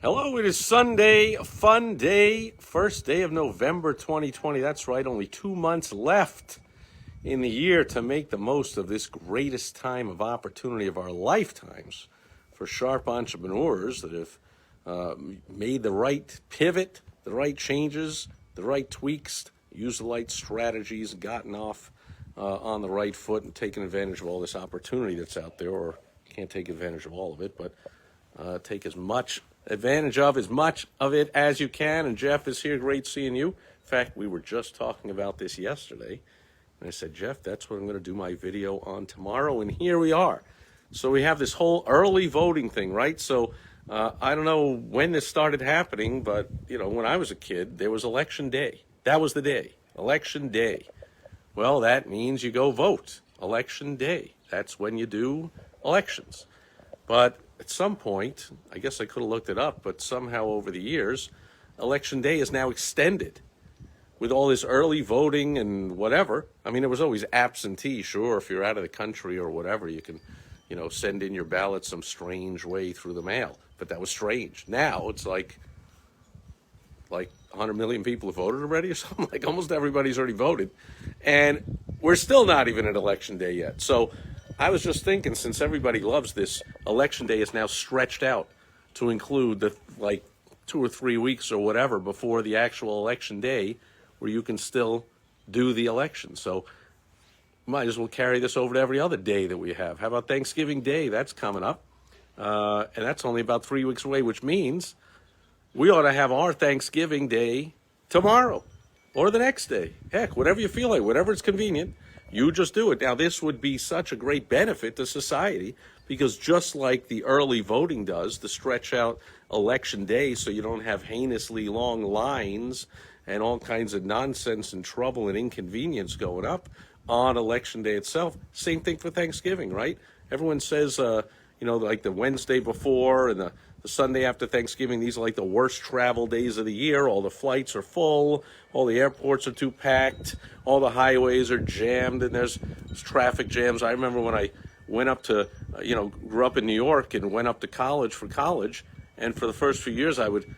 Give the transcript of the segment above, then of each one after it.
Hello, it is Sunday, a fun day, first day of November 2020. That's right, only 2 months left in the year to make the most of this greatest time of opportunity of our lifetimes for sharp entrepreneurs that have made the right pivot, the right changes, the right tweaks, used the right strategies, gotten off on the right foot and taken advantage of all this opportunity that's out there, or can't take advantage of all of it, but take as much advantage of as much of it as you can. And Jeff is here. Great seeing you. In fact, we were just talking about this yesterday. And I said, Jeff, that's what I'm going to do my video on tomorrow. And here we are. So we have this whole early voting thing, right? So I don't know when this started happening, but, when I was a kid, there was election day. That was the day. Election day. Well, that means you go vote. Election day. That's when you do elections. But at some point, I guess I could have looked it up, but somehow over the years, Election Day is now extended with all this early voting and whatever. I mean, it was always absentee, sure. If you're out of the country or whatever, you can, send in your ballot some strange way through the mail. But that was strange. Now it's like 100 million people have voted already or something. Like almost everybody's already voted. And we're still not even at Election Day yet. So I was just thinking, since everybody loves this, Election Day is now stretched out to include the 2 or 3 weeks or whatever before the actual election day, where you can still do the election. So might as well carry this over to every other day that we have. How about Thanksgiving Day? That's coming up, and that's only about 3 weeks away, which means we ought to have our Thanksgiving Day tomorrow or the next day. Heck, whatever you feel like, whatever is convenient. You just do it. Now, this would be such a great benefit to society because just like the early voting does to stretch out election day so you don't have heinously long lines and all kinds of nonsense and trouble and inconvenience going up on election day itself. Same thing for Thanksgiving, right? Everyone says, like the Wednesday before and the Sunday after Thanksgiving, these are like the worst travel days of the year. All the flights are full, all the airports are too packed, all the highways are jammed, and there's traffic jams. I remember when I went up to, grew up in New York and went up to college for college, and for the first few years I would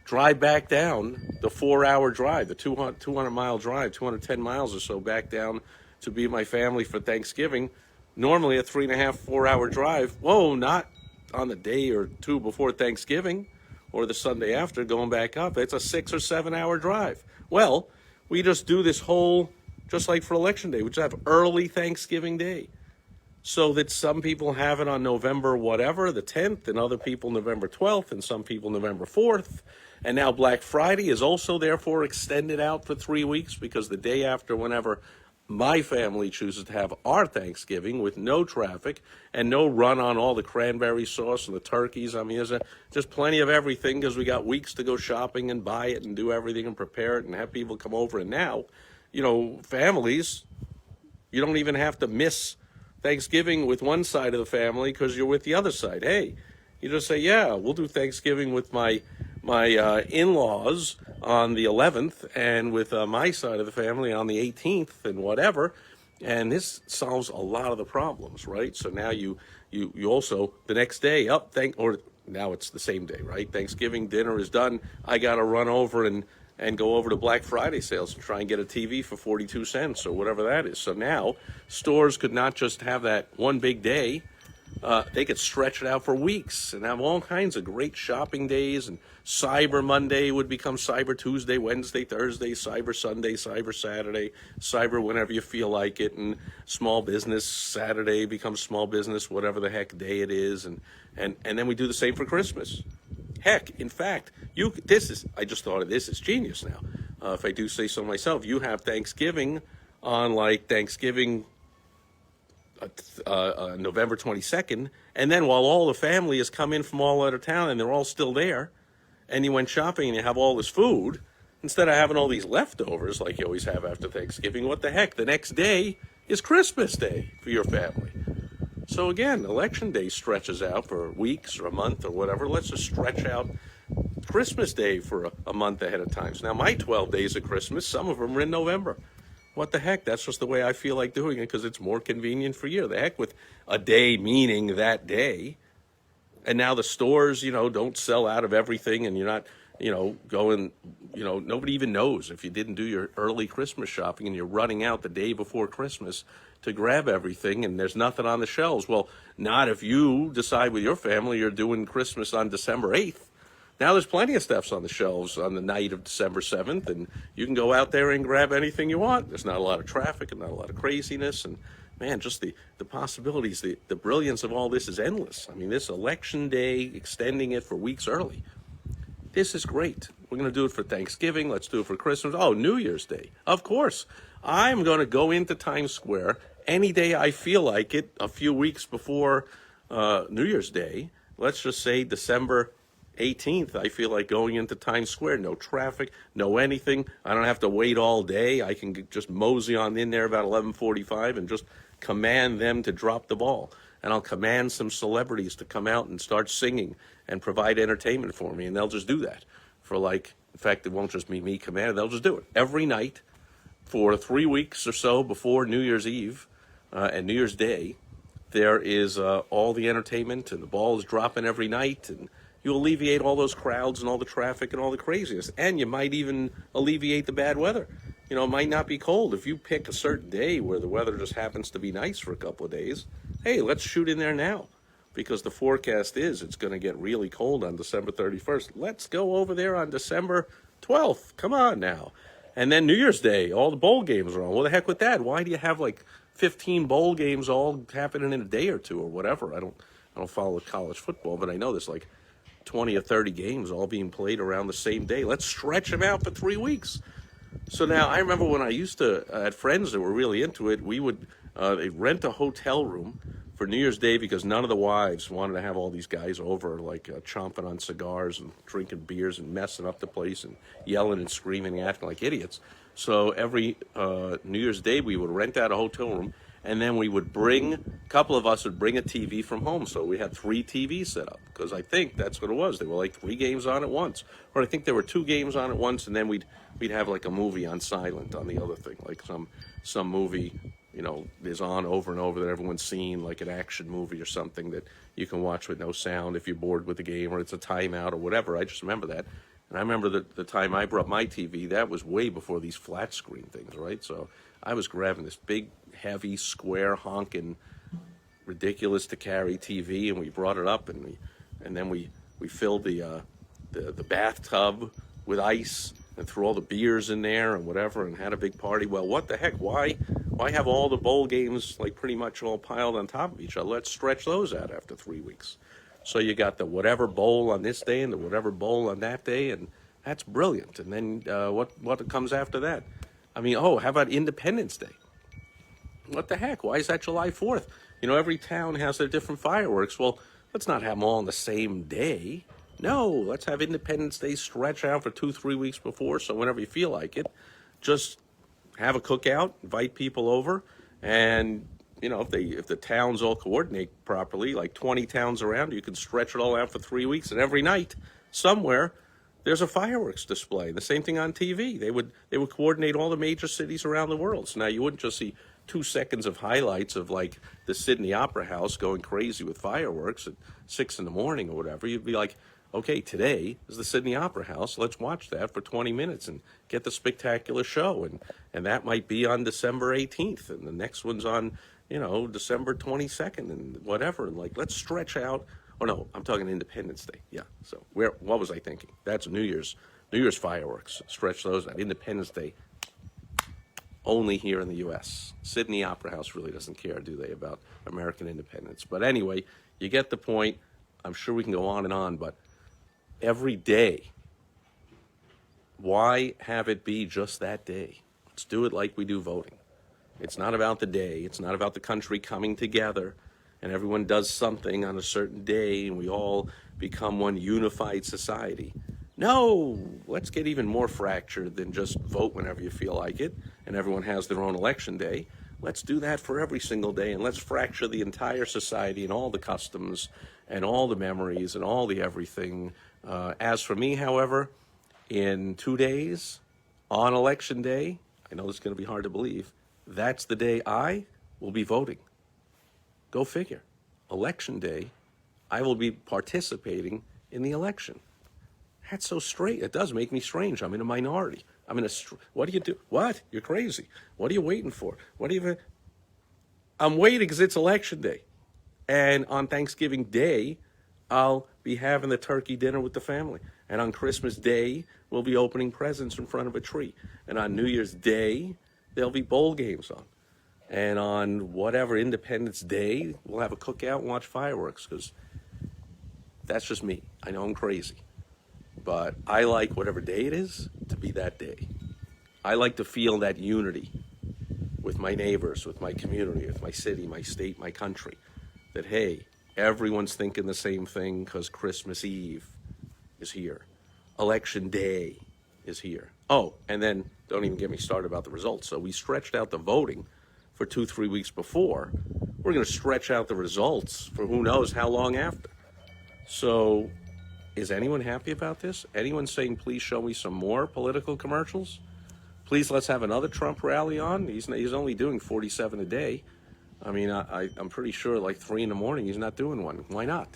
drive back down the 4-hour drive, the 200-mile drive, 210 miles or so back down to be with my family for Thanksgiving. Normally a 3.5, 4-hour drive. Whoa, not on the day or two before Thanksgiving or the Sunday after going back up. It's a 6 or 7 hour drive. Well, we just do this whole, just like for Election Day, we just have early Thanksgiving Day so that some people have it on November whatever, the 10th, and other people November 12th, and some people November 4th. And now Black Friday is also therefore extended out for 3 weeks because the day after, whenever my family chooses to have our Thanksgiving with no traffic and no run on all the cranberry sauce and the turkeys. I mean, there's just plenty of everything because we got weeks to go shopping and buy it and do everything and prepare it and have people come over. And now, families, you don't even have to miss Thanksgiving with one side of the family because you're with the other side. Hey, you just say, yeah, we'll do Thanksgiving with my in-laws on the 11th and with my side of the family on the 18th and whatever. And this solves a lot of the problems, right? So now you also, the next day, or now it's the same day, right? Thanksgiving dinner is done. I got to run over and go over to Black Friday sales and try and get a TV for 42 cents or whatever that is. So now stores could not just have that one big day. They could stretch it out for weeks and have all kinds of great shopping days. And Cyber Monday would become Cyber Tuesday, Wednesday, Thursday, Cyber Sunday, Cyber Saturday, Cyber whenever you feel like it. And Small Business Saturday becomes Small Business, whatever the heck day it is. And then we do the same for Christmas. Heck, in fact, I just thought of this, it's genius now. If I do say so myself, you have Thanksgiving on Thanksgiving November 22nd, and then while all the family has come in from all out of town and they're all still there, and you went shopping and you have all this food, instead of having all these leftovers like you always have after Thanksgiving, what the heck? The next day is Christmas Day for your family. So again, Election Day stretches out for weeks or a month or whatever. Let's just stretch out Christmas Day for a month ahead of time. So now my 12 days of Christmas, some of them are in November. What the heck? That's just the way I feel like doing it because it's more convenient for you. The heck with a day meaning that day. And now the stores, don't sell out of everything, and you're not, going, nobody even knows if you didn't do your early Christmas shopping and you're running out the day before Christmas to grab everything and there's nothing on the shelves. Well, not if you decide with your family you're doing Christmas on December 8th. Now there's plenty of stuffs on the shelves on the night of December 7th, and you can go out there and grab anything you want. There's not a lot of traffic and not a lot of craziness, and man, just the possibilities, the brilliance of all this is endless. I mean, this election day, extending it for weeks early, this is great. We're going to do it for Thanksgiving. Let's do it for Christmas. Oh, New Year's Day. Of course. I'm going to go into Times Square any day I feel like it a few weeks before New Year's Day. Let's just say December 18th, I feel like going into Times Square. No traffic, no anything. I don't have to wait all day. I can just mosey on in there about 11:45 and just command them to drop the ball. And I'll command some celebrities to come out and start singing and provide entertainment for me. And they'll just do that for in fact, it won't just be me commanding. They'll just do it every night for 3 weeks or so before New Year's Eve and New Year's Day. There is all the entertainment, and the ball is dropping every night, and you alleviate all those crowds and all the traffic and all the craziness. And you might even alleviate the bad weather. It might not be cold. If you pick a certain day where the weather just happens to be nice for a couple of days, hey, let's shoot in there now. Because the forecast is it's going to get really cold on December 31st. Let's go over there on December 12th. Come on now. And then New Year's Day, all the bowl games are on. What the heck with that? Why do you have 15 bowl games all happening in a day or two or whatever? I don't follow college football, but I know there's 20 or 30 games all being played around the same day. Let's stretch them out for 3 weeks. So now I remember when I used to, had friends that were really into it, we would they'd rent a hotel room for New Year's Day because none of the wives wanted to have all these guys over chomping on cigars and drinking beers and messing up the place and yelling and screaming and acting like idiots. So every New Year's Day we would rent out a hotel room, and then we would a couple of us would bring a TV from home. So we had 3 TVs set up because I think that's what it was. There were 3 games on at once. Or I think there were 2 games on at once, and then we'd have a movie on silent on the other thing, some movie, is on over and over that everyone's seen, like an action movie or something that you can watch with no sound if you're bored with the game or it's a timeout or whatever. I just remember that. And I remember the time I brought my TV, that was way before these flat screen things, right? So I was grabbing this big, heavy, square, honking, ridiculous to carry TV, and we brought it up, and then we filled the bathtub with ice and threw all the beers in there and whatever and had a big party. Well, what the heck? Why have all the bowl games pretty much all piled on top of each other? Let's stretch those out after 3 weeks. So you got the whatever bowl on this day and the whatever bowl on that day, and that's brilliant. And then what comes after that? I mean, how about Independence Day? What the heck? Why is that July 4th? Every town has their different fireworks. Well, let's not have them all on the same day. No, let's have Independence Day stretch out for 2-3 weeks before, so whenever you feel like it, just have a cookout, invite people over, and if the towns all coordinate properly, 20 towns around, you can stretch it all out for 3 weeks, and every night somewhere there's a fireworks display. The same thing on TV. They would coordinate all the major cities around the world. So now you wouldn't just see 2 seconds of highlights of the Sydney Opera House going crazy with fireworks at 6 in the morning or whatever. You'd be like, okay, today is the Sydney Opera House. Let's watch that for 20 minutes and get the spectacular show. And that might be on December 18th, and the next one's on, December 22nd and whatever. And let's stretch out. Oh no, I'm talking Independence Day. Yeah. So what was I thinking? That's New Year's fireworks. Stretch those out. Independence Day only here in the U.S. Sydney Opera House really doesn't care, do they, about American independence? But anyway, you get the point. I'm sure we can go on and on, but every day, why have it be just that day? Let's do it like we do voting. It's not about the day. It's not about the country coming together and everyone does something on a certain day and we all become one unified society. No, let's get even more fractured than just vote whenever you feel like it and everyone has their own election day. Let's do that for every single day, and let's fracture the entire society and all the customs and all the memories and all the everything. As for me, however, in 2 days, on Election Day, I know it's going to be hard to believe, that's the day I will be voting. Go figure. Election Day, I will be participating in the election. That's so strange. It does make me strange. I'm in a minority. What do you do? What? You're crazy. What are you waiting for? What are you? I'm waiting because it's election day. And on Thanksgiving Day, I'll be having the turkey dinner with the family. And on Christmas Day, we'll be opening presents in front of a tree. And on New Year's Day, there'll be bowl games on. And on whatever Independence Day, we'll have a cookout and watch fireworks, because that's just me. I know I'm crazy. But I like whatever day it is to be that day. I like to feel that unity with my neighbors, with my community, with my city, my state, my country. That, hey, everyone's thinking the same thing because Christmas Eve is here. Election Day is here. Oh, and then don't even get me started about the results. So we stretched out the voting for 2-3 weeks before. We're going to stretch out the results for who knows how long after. So is anyone happy about this? Anyone saying, please show me some more political commercials? Please, let's have another Trump rally on. He's only doing 47 a day. I mean, I'm pretty sure like 3 in the morning he's not doing one. Why not?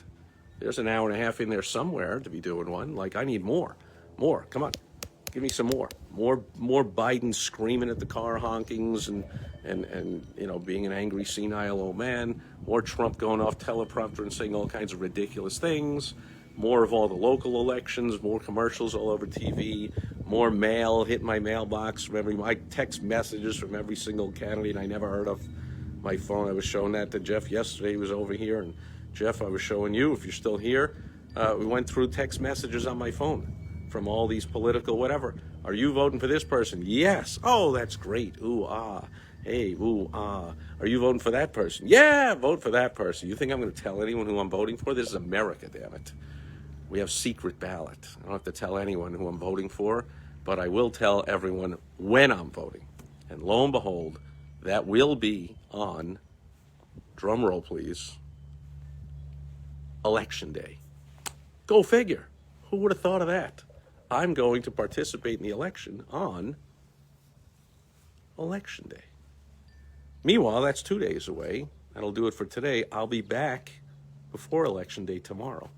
There's an hour and a half in there somewhere to be doing one. Like, I need more. Come on. Give me some more. More Biden screaming at the car honkings and being an angry senile old man. More Trump going off teleprompter and saying all kinds of ridiculous things. More of all the local elections, more commercials all over TV, more mail hitting my mailbox from my text messages from every single candidate I never heard of. My phone, I was showing that to Jeff yesterday. He was over here, and Jeff, I was showing you, if you're still here, we went through text messages on my phone from all these political whatever. Are you voting for this person? Yes. Oh, that's great. Ooh, ah. Hey, ooh, ah. Are you voting for that person? Yeah, vote for that person. You think I'm going to tell anyone who I'm voting for? This is America, damn it. We have secret ballot. I don't have to tell anyone who I'm voting for, but I will tell everyone when I'm voting. And lo and behold, that will be on, drum roll please, Election Day. Go figure. Who would have thought of that? I'm going to participate in the election on Election Day. Meanwhile, that's 2 days away. That'll do it for today. I'll be back before Election Day tomorrow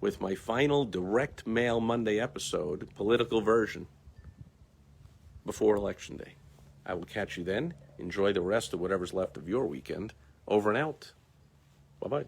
with my final Direct Mail Monday episode, political version, before Election Day. I will catch you then. Enjoy the rest of whatever's left of your weekend. Over and out. Bye-bye.